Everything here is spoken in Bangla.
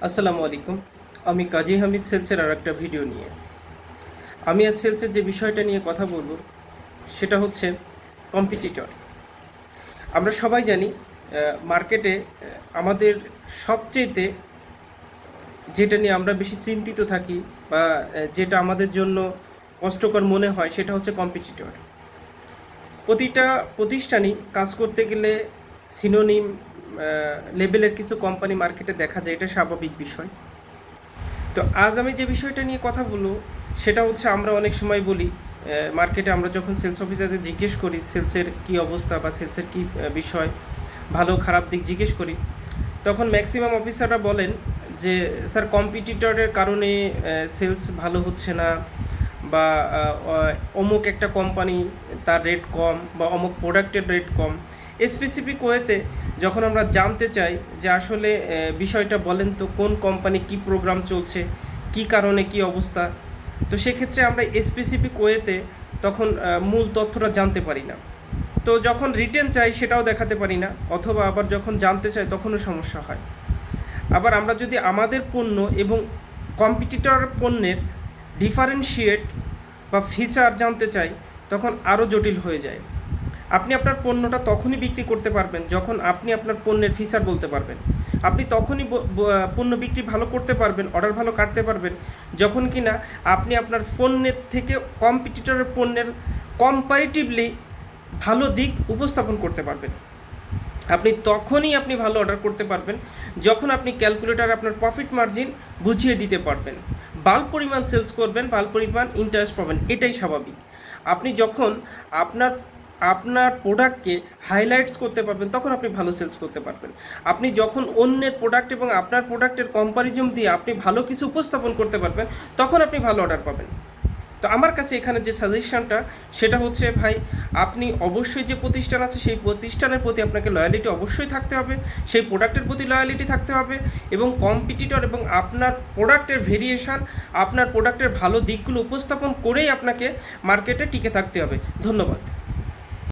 আসসালামু আলাইকুম। আমি কাজী হামিদ সেলসের আর একটা ভিডিও নিয়ে। আমি আজ সেলসের যে বিষয়টা নিয়ে কথা বলবো সেটা হচ্ছে কম্পিটিটর। আমরা সবাই জানি মার্কেটে আমাদের সবচেয়েতে যেটা নিয়ে আমরা বেশি চিন্তিত থাকি বা যেটা আমাদের জন্য কষ্টকর মনে হয় সেটা হচ্ছে কম্পিটিটর। প্রতিটা প্রতিষ্ঠানই কাজ করতে গেলে সিনোনিম লেভেলের কিছু কোম্পানি মার্কেটে দেখা যায়, এটা স্বাভাবিক বিষয়। তো আজ আমি যে বিষয়টা নিয়ে কথা বলবো সেটা হচ্ছে আমরা অনেক সময় বলি মার্কেটে আমরা যখন সেলস অফিসারদের জিজ্ঞেস করি সেলসের কী অবস্থা বা সেলসের কী বিষয়, ভালো খারাপ দিক জিজ্ঞেস করি, তখন ম্যাক্সিমাম অফিসাররা বলেন যে স্যার কম্পিটিটরের কারণে সেলস ভালো হচ্ছে না, বা অমুক একটা কোম্পানি তার রেট কম বা অমুক প্রোডাক্টের রেট কম। স্পেসিফিক ওয়েতে যখন আমরা জানতে চাই যে আসলে বিষয়টা বলেন তো কোন কোম্পানি কী প্রোগ্রাম চলছে, কী কারণে কী অবস্থা, তো সেক্ষেত্রে আমরা স্পেসিফিক ওয়েতে তখন মূল তথ্যটা জানতে পারি না। তো যখন রিটেন চাই সেটাও দেখাতে পারি না, অথবা আবার যখন জানতে চাই তখনও সমস্যা হয়। আবার আমরা যদি আমাদের পণ্য এবং কম্পিটিটর পণ্যের ডিফারেন্সিয়েট বা ফিচার জানতে চাই তখন আরও জটিল হয়ে যায়। আপনি আপনার পণ্যটা তখনই বিক্রি করতে পারবেন যখন আপনি আপনার পণ্যের ফিচার বলতে পারবেন। আপনি তখনই পণ্য বিক্রি ভালো করতে পারবেন, অর্ডার ভালো কাটতে পারবেন যখন কিনা আপনি আপনার পণ্যের থেকে কম্পিটিটরের পণ্যের কম্পারেটিভলি ভালো দিক উপস্থাপন করতে পারবেন। আপনি ভালো অর্ডার করতে পারবেন যখন আপনি ক্যালকুলেটার আপনার প্রফিট মার্জিন বুঝিয়ে দিতে পারবেন। বাল্ক পরিমাণ সেলস করবেন, বাল্ক পরিমাণ ইন্টারেস্ট পাবেন, এটাই স্বাভাবিক। আপনি যখন আপনার আপনার প্রোডাক্টকে হাইলাইটস করতে পারবেন তখন আপনি ভালো সেলস করতে পারবেন। আপনি যখন অন্যের প্রোডাক্ট এবং আপনার প্রোডাক্টের কম্পারিজন দিয়ে আপনি ভালো কিছু উপস্থাপন করতে পারবেন তখন আপনি ভালো অর্ডার পাবেন। তো আমার কাছে এখানে যে সাজেশনটা সেটা হচ্ছে, ভাই আপনি অবশ্যই যে প্রতিষ্ঠান আছে সেই প্রতিষ্ঠানের প্রতি আপনাকে লয়ালিটি অবশ্যই থাকতে হবে, সেই প্রোডাক্টের প্রতি লয়ালিটি থাকতে হবে, এবং কম্পিটিটর এবং আপনার প্রোডাক্টের ভেরিয়েশান, আপনার প্রোডাক্টের ভালো দিকগুলো উপস্থাপন করেই আপনাকে মার্কেটে টিকে থাকতে হবে। ধন্যবাদ।